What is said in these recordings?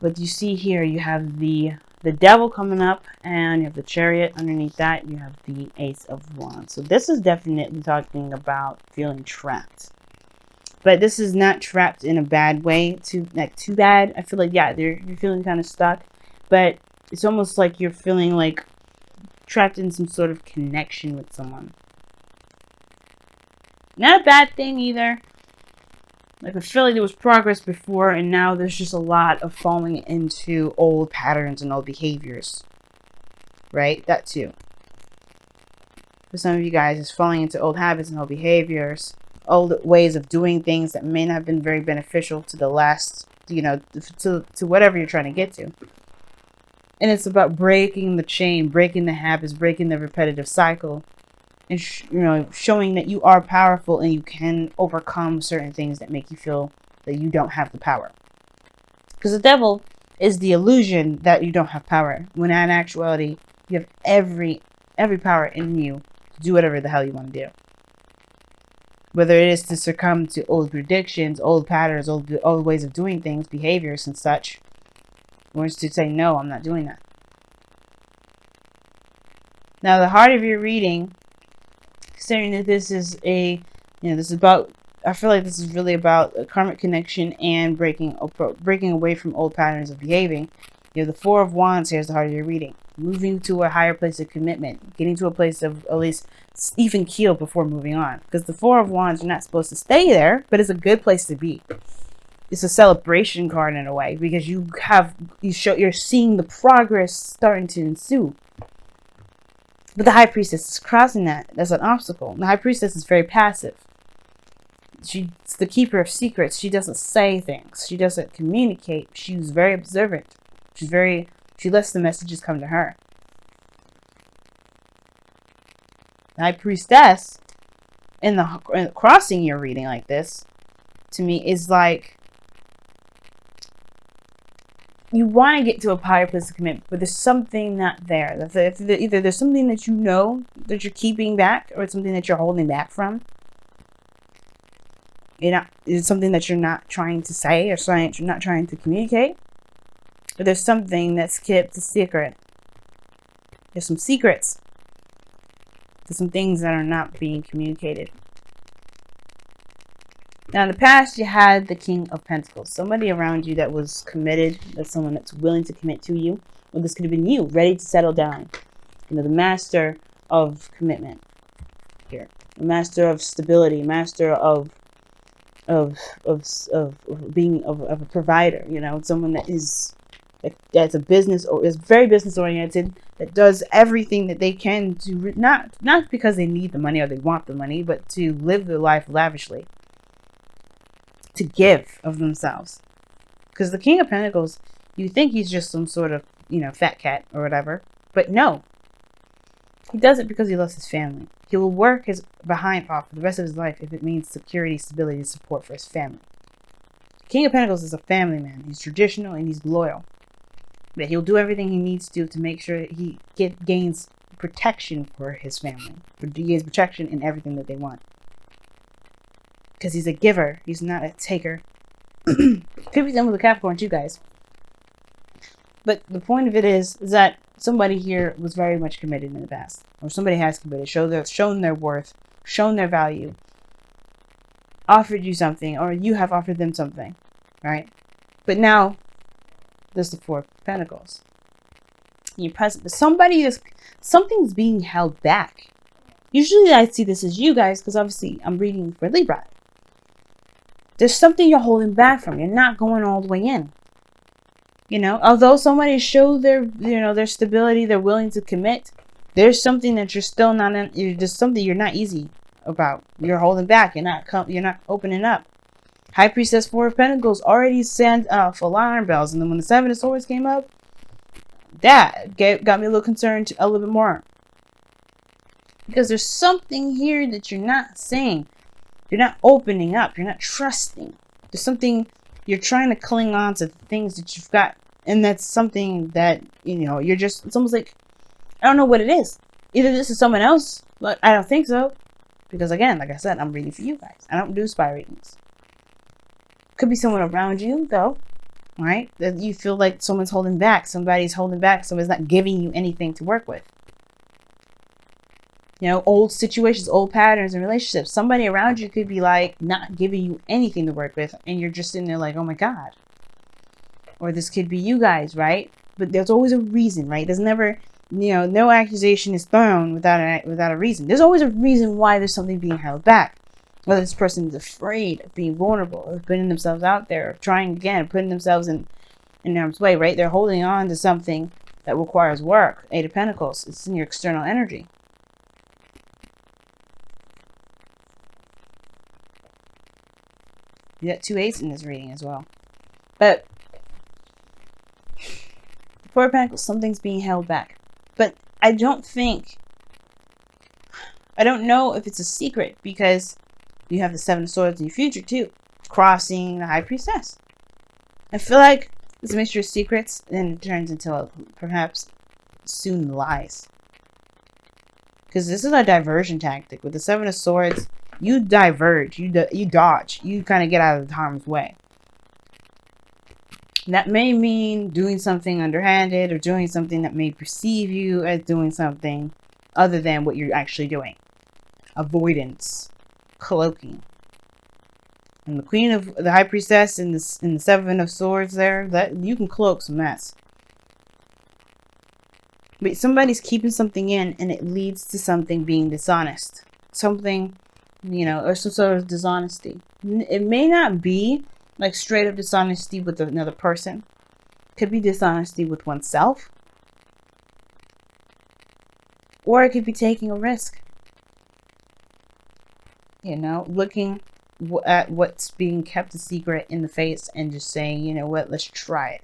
But you see here, you have the devil coming up, and you have the chariot underneath that. You have the ace of wands. So this is definitely talking about feeling trapped. But this is not trapped in a bad way, too bad. I feel like, yeah, you're feeling kind of stuck, but it's almost like you're feeling like trapped in some sort of connection with someone. Not a bad thing either. Like, I feel like there was progress before, and now there's just a lot of falling into old patterns and old behaviors. Right? That too. For some of you guys, it's falling into old habits and old behaviors, old ways of doing things that may not have been very beneficial to the last, to whatever you're trying to get to. And it's about breaking the chain, breaking the habits, breaking the repetitive cycle, and showing that you are powerful and you can overcome certain things that make you feel that you don't have the power. Because the devil is the illusion that you don't have power, when in actuality you have every power in you to do whatever the hell you want to do. Whether it is to succumb to old predictions, old patterns, old ways of doing things, behaviors and such, or it's to say, no, I'm not doing that. Now, the heart of your reading, considering that this is I feel like this is really about a karmic connection and breaking away from old patterns of behaving. You have the Four of Wands here is the heart of your reading. Moving to a higher place of commitment. Getting to a place of at least even keel before moving on. Because the Four of Wands, you're not supposed to stay there, but it's a good place to be. It's a celebration card in a way, because you're seeing the progress starting to ensue. But the High Priestess is crossing that. That's an obstacle. The High Priestess is very passive. She's the keeper of secrets. She doesn't say things. She doesn't communicate. She's very observant. She lets the messages come to her. The High Priestess, in the crossing your reading like this, to me, is like, you want to get to a higher place of commitment, but there's something not there. Either there's something that you know that you're keeping back, or it's something that you're holding back from. It's something that you're not trying to say, or something you're not trying to communicate. But there's something that's kept a secret. There's some secrets. There's some things that are not being communicated. Now, in the past, you had the King of Pentacles. Somebody around you that was committed. That's someone that's willing to commit to you. Or this could have been you, ready to settle down. The master of commitment here. The master of stability. Master of being a provider. Someone that's a business, or is very business oriented, that does everything that they can to not because they need the money or they want the money, but to live their life lavishly, to give of themselves. Because the King of Pentacles, you think he's just some sort of fat cat or whatever, but no, he does it because he loves his family. He will work his behind off for the rest of his life if it means security, stability, and support for his family. King of Pentacles is a family man. He's traditional and he's loyal. That he'll do everything he needs to make sure that he gains protection for his family. He gains protection in everything that they want. Because he's a giver. He's not a taker. Could be done with a Capricorn too, guys. But the point of it is that somebody here was very much committed in the past. Or somebody has committed. Shown their worth. Shown their value. Offered you something. Or you have offered them something. Right? But now, there's the Four of Pentacles. You're present. But something's being held back. Usually I see this as you guys, because obviously I'm reading for Libra. There's something you're holding back from. You're not going all the way in. Although somebody showed their stability, they're willing to commit, there's something that you're still not in. There's something you're not easy about. You're holding back. You're not opening up. High Priestess, Four of Pentacles already sent off alarm bells, and then when the Seven of Swords came up, that got me a little concerned a little bit more. Because there's something here that you're not saying. You're not opening up. You're not trusting. There's something you're trying to cling on to, the things that you've got. And that's something that, you're just, it's almost like, I don't know what it is. Either this is someone else, but I don't think so. Because again, like I said, I'm reading for you guys. I don't do spy readings. Could be someone around you, though. right? That you feel like someone's holding back. Somebody's holding back. Somebody's not giving you anything to work with. You know, old situations, old patterns and relationships. Somebody around you could be like not giving you anything to work with. And you're just sitting there like, oh my God. Or this could be you guys, right? But there's always a reason, right? There's never, no accusation is thrown without a reason. There's always a reason why there's something being held back. Whether this person is afraid of being vulnerable, of putting themselves out there, of trying again, putting themselves in harm's way, right? They're holding on to something that requires work. Eight of Pentacles. It's in your external energy. You got 2 8s in this reading as well. But Four of Pentacles, something's being held back. But I don't know if it's a secret, because you have the 7 of Swords in your future too, crossing the High Priestess. I feel like it's a mixture of secrets, and it turns into perhaps soon lies. Because this is a diversion tactic. With the 7 of Swords, you diverge, you dodge, you kind of get out of harm's way. That may mean doing something underhanded, or doing something that may perceive you as doing something other than what you're actually doing. Avoidance, cloaking. And the Queen of the High Priestess and the 7 of Swords there, that you can cloak some mess. But somebody's keeping something in, and it leads to something being dishonest. Something, or some sort of dishonesty. It may not be like straight up dishonesty with another person. It could be dishonesty with oneself. Or it could be taking a risk. Looking at what's being kept a secret in the face and just saying, you know what, let's try it.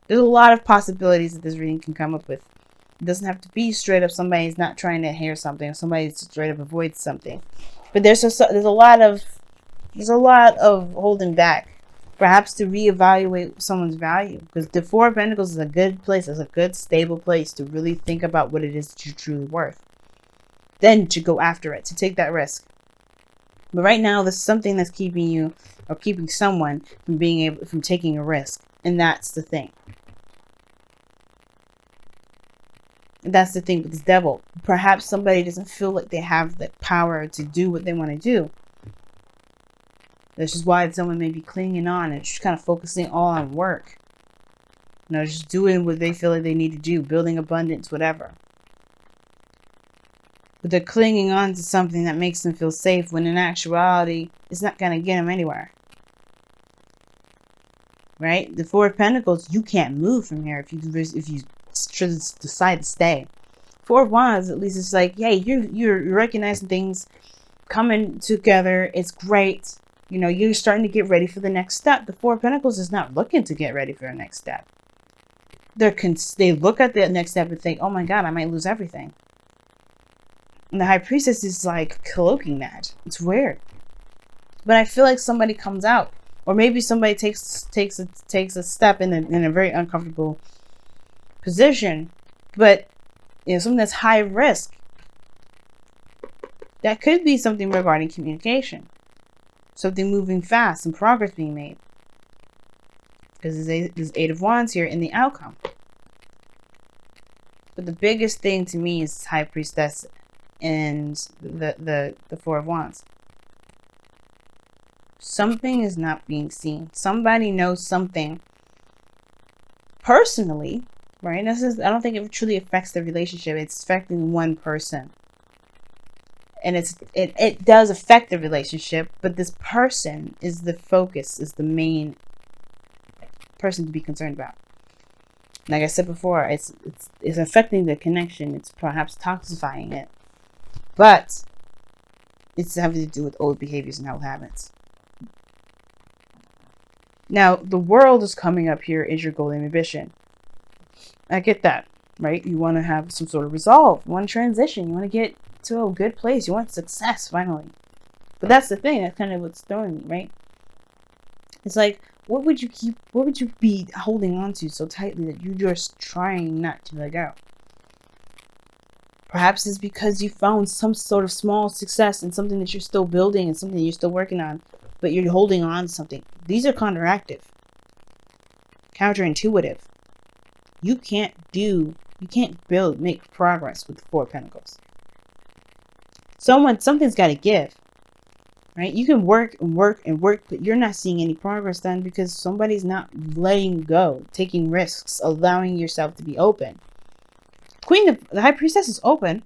There's a lot of possibilities that this reading can come up with. It doesn't have to be straight up somebody's not trying to hear something, or somebody straight up avoids something. But there's a lot of holding back, perhaps to reevaluate someone's value. Because the 4 of Pentacles is a good place. It's a good, stable place to really think about what it is that you're truly worth. Then to go after it, to take that risk. But right now, there's something that's keeping you, or keeping someone from taking a risk. And that's the thing. That's the thing with this Devil. Perhaps somebody doesn't feel like they have the power to do what they want to do. This is why someone may be clinging on and just kind of focusing all on work. Just doing what they feel like they need to do, building abundance, whatever. But they're clinging on to something that makes them feel safe, when in actuality, it's not going to get them anywhere. Right? The 4 of Pentacles, you can't move from here if you decide to stay. 4 of Wands, at least it's like, hey, you're recognizing things coming together. It's great. You're starting to get ready for the next step. The 4 of Pentacles is not looking to get ready for the next step. They look at the next step and think, oh my God, I might lose everything. And the High Priestess is like cloaking that. It's weird. But I feel like somebody comes out, or maybe somebody takes a step in a very uncomfortable position, but something that's high risk. That could be something regarding communication, something moving fast, some progress being made. Because there's 8 of Wands here in the outcome. But the biggest thing to me is High Priestess and the 4 of Wands. Something is not being seen. Somebody knows something personally, right? I don't think it truly affects the relationship. It's affecting one person. And it does affect the relationship, but this person is the focus, is the main person to be concerned about. Like I said before, it's affecting the connection. It's perhaps toxifying it. But it's having to do with old behaviors and old habits. Now, the World is coming up here as your golden ambition. I get that, right? You want to have some sort of resolve. You want to transition. You want to get to a good place. You want success, finally. But that's the thing. That's kind of what's throwing me, right? It's like, what would you be holding on to so tightly that you're just trying not to let go? Perhaps it's because you found some sort of small success in something that you're still building and something that you're still working on, but you're holding on to something. These are counteractive. counterintuitive. You can't make progress with the Four of Pentacles. Something's got to give, right? You can work and work and work, but you're not seeing any progress done because somebody's not letting go, taking risks, allowing yourself to be open. The High Priestess is open,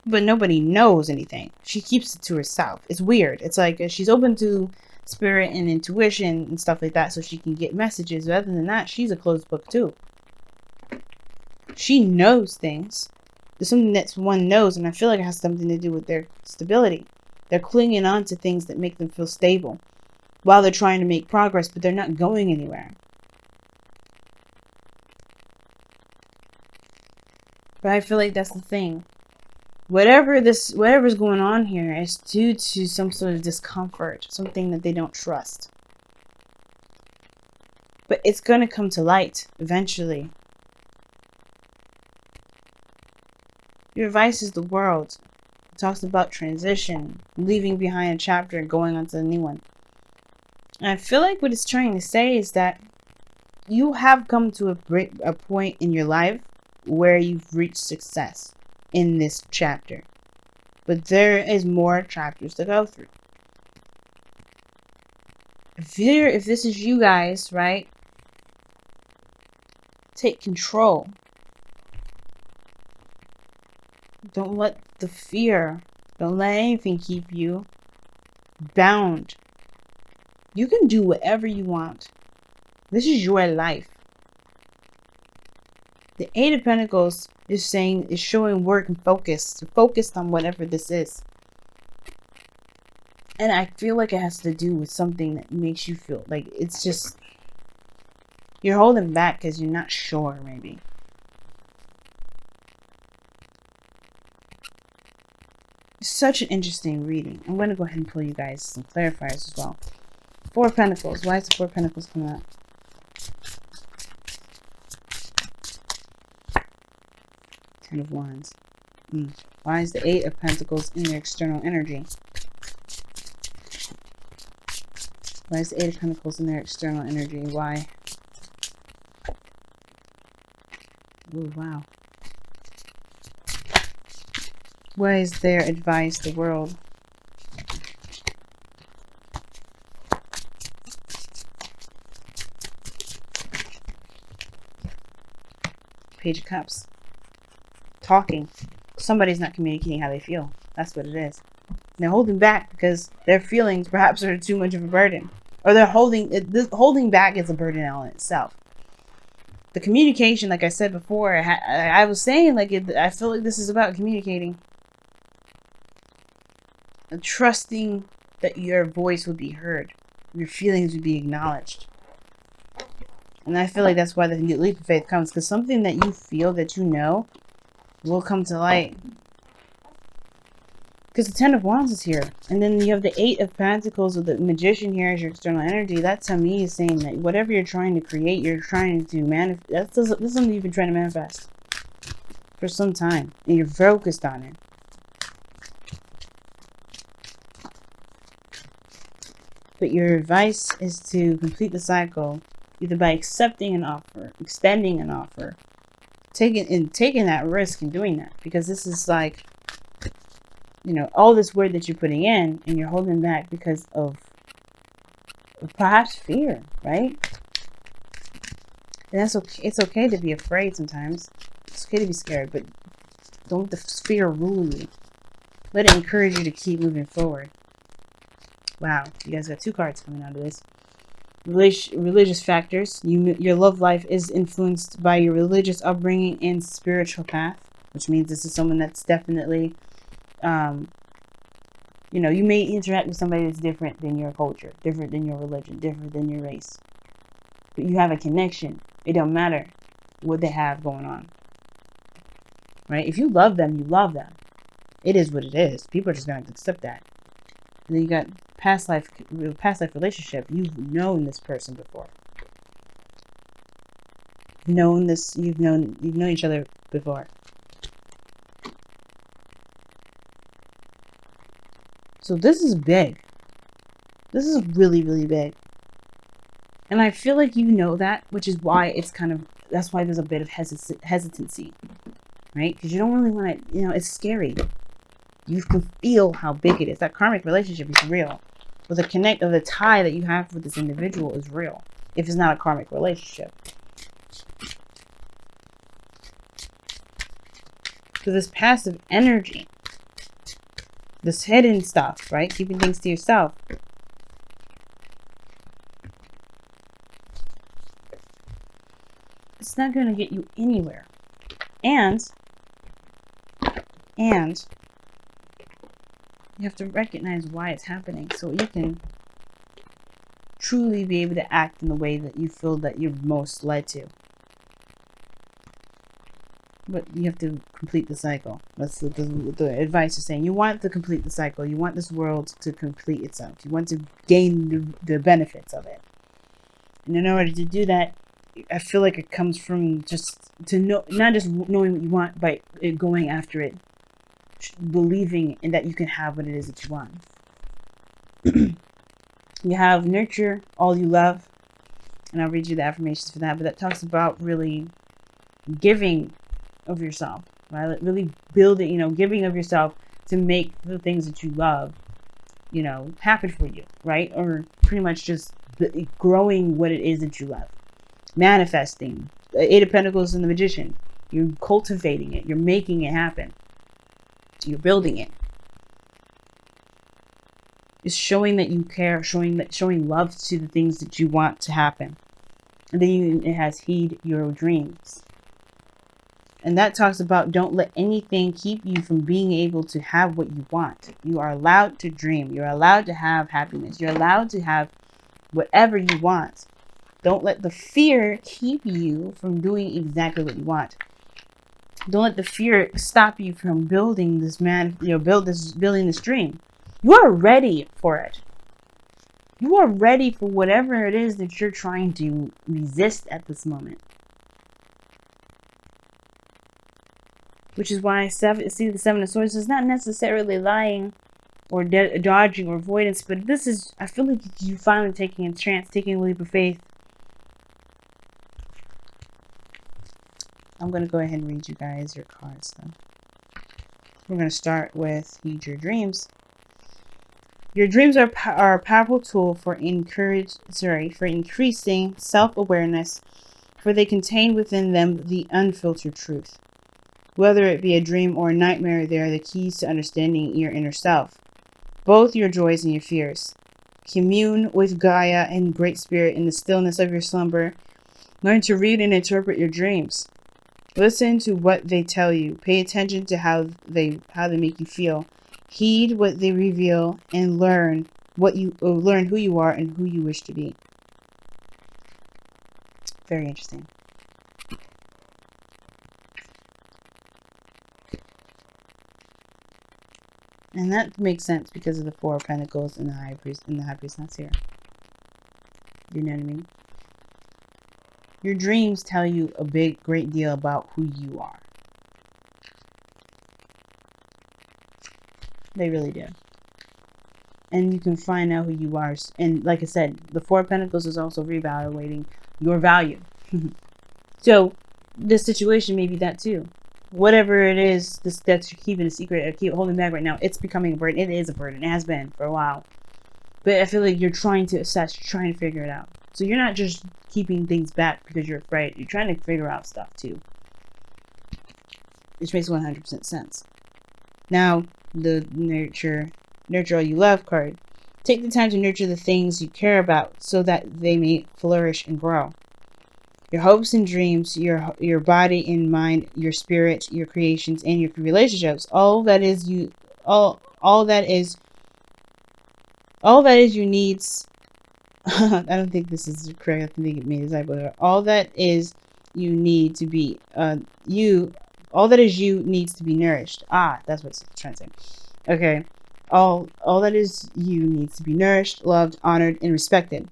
but nobody knows anything. She keeps it to herself. It's weird. It's like she's open to spirit and intuition and stuff like that so she can get messages. But other than that, she's a closed book too. She knows things. There's something that one knows, and I feel like it has something to do with their stability. They're clinging on to things that make them feel stable while they're trying to make progress, but they're not going anywhere. But I feel like that's the thing. Whatever's going on here is due to some sort of discomfort, something that they don't trust. But it's going to come to light eventually. Your advice is the world. It talks about transition, leaving behind a chapter and going on to a new one. And I feel like what it's trying to say is that you have come to a point in your life where you've reached success in this chapter. But there is more chapters to go through. If this is you guys, right? Take control. Don't let the fear, don't let anything keep you bound. You can do whatever you want. This is your life. The Eight of Pentacles is showing work and focus. You're focused on whatever this is. And I feel like it has to do with something that makes you feel like it's just, you're holding back because you're not sure, maybe. Such an interesting reading. I'm going to go ahead and pull you guys some clarifiers as well. Four of Pentacles. Why is the Four of Pentacles coming up? Ten of Wands. Why is the Eight of Pentacles in their external energy? Why is the Eight of Pentacles in their external energy? Why? Oh, wow. What is their advice, the world? Page of Cups. Talking. Somebody's not communicating how they feel. That's what it is. And they're holding back because their feelings perhaps are too much of a burden. Or they're holding back is a burden all in itself. The communication, like I said before, I was saying, like, I feel like this is about communicating. And trusting that your voice would be heard. Your feelings would be acknowledged. And I feel like that's why the leap of faith comes. Because something that you feel, that you know, will come to light. Because the Ten of Wands is here. And then you have the Eight of Pentacles with the Magician here as your external energy. That to me is saying that whatever you're trying to create, you're trying to manifest. This is something you've been trying to manifest for some time. And you're focused on it. But your advice is to complete the cycle either by accepting an offer, extending an offer, taking that risk and doing that. Because this is like, you know, all this word that you're putting in and you're holding back because of perhaps fear, right? And that's okay. It's okay to be afraid sometimes. It's okay to be scared, but don't let the fear rule you. Let it encourage you to keep moving forward. Wow, you guys got two cards coming out of this. Religious factors. Your love life is influenced by your religious upbringing and spiritual path, which means this is someone that's definitely, you know, you may interact with somebody that's different than your culture, different than your religion, different than your race. But you have a connection. It don't matter what they have going on. Right? If you love them, you love them. It is what it is. People are just going to accept that. And then you got past life relationship. You've known this person before. You've known each other before. So this is big. This is really, really big. And I feel like you know that, which is why it's kind of, that's why there's a bit of hesitancy, right? Because you don't really want to, it's scary. You can feel how big it is. That karmic relationship is real. But the tie that you have with this individual is real. If it's not a karmic relationship. So this passive energy, this hidden stuff, right? Keeping things to yourself. It's not going to get you anywhere. And you have to recognize why it's happening so you can truly be able to act in the way that you feel that you're most led to. But you have to complete the cycle. That's the advice is saying. You want to complete the cycle. You want this world to complete itself. You want to gain the benefits of it. And in order to do that, I feel like it comes from just to know, not just knowing what you want, but going after it, believing in that you can have what it is that you want. You have nurture all you love, and I'll read you the affirmations for that. But that talks about really giving of yourself, right? Really building, giving of yourself to make the things that you love, happen for you, right? Or pretty much just growing what it is that you love. Manifesting. The Eight of Pentacles and the Magician. You're cultivating it. You're making it happen. You're building it. It's showing that you care, showing love to the things that you want to happen. And then it has heed your dreams. And that talks about don't let anything keep you from being able to have what you want. You are allowed to dream. You're allowed to have happiness. You're allowed to have whatever you want. Don't let the fear keep you from doing exactly what you want. Don't let the fear stop you from building this building this dream. You are ready for it. You are ready for whatever it is that you're trying to resist at this moment. Which is why I see the Seven of Swords is not necessarily lying or dodging or avoidance, but this is, I feel like you finally taking a chance, taking a leap of faith. I'm going to go ahead and read you guys your cards though. We're going to start with Heed Your Dreams. Your dreams are a powerful tool for increasing self-awareness, for they contain within them the unfiltered truth. Whether it be a dream or a nightmare, they are the keys to understanding your inner self, both your joys and your fears. Commune with Gaia and Great Spirit in the stillness of your slumber. Learn to read and interpret your dreams. Listen to what they tell you. Pay attention to how they make you feel. Heed what they reveal and learn who you are and who you wish to be. Very interesting. And that makes sense because of the Four of Pentacles and the High Priest that's here. You know what I mean? Your dreams tell you a great deal about who you are. They really do. And you can find out who you are. And like I said, the Four of Pentacles is also reevaluating your value. So this situation may be that too. Whatever it is that you're keeping a secret or keep holding back right now, it's becoming a burden. It is a burden. It has been for a while. But I feel like you're trying to assess, you're trying to figure it out. So you're not just keeping things back because you're afraid. You're trying to figure out stuff too. Which makes 100% sense. Now, the nurture all you love card. Take the time to nurture the things you care about so that they may flourish and grow. Your hopes and dreams, your body and mind, your spirit, your creations, and your relationships. All that is you needs. I don't think this is correct. I think it made a typo. All that is you need to be all that is you needs to be nourished. That's what it's trying to say. Okay. All that is you needs to be nourished, loved, honored, and respected.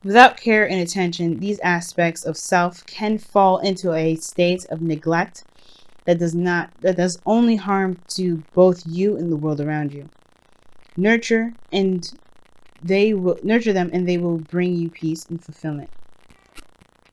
Without care and attention, these aspects of self can fall into a state of neglect that does only harm to both you and the world around you. Nurture and they will nurture them, and they will bring you peace and fulfillment.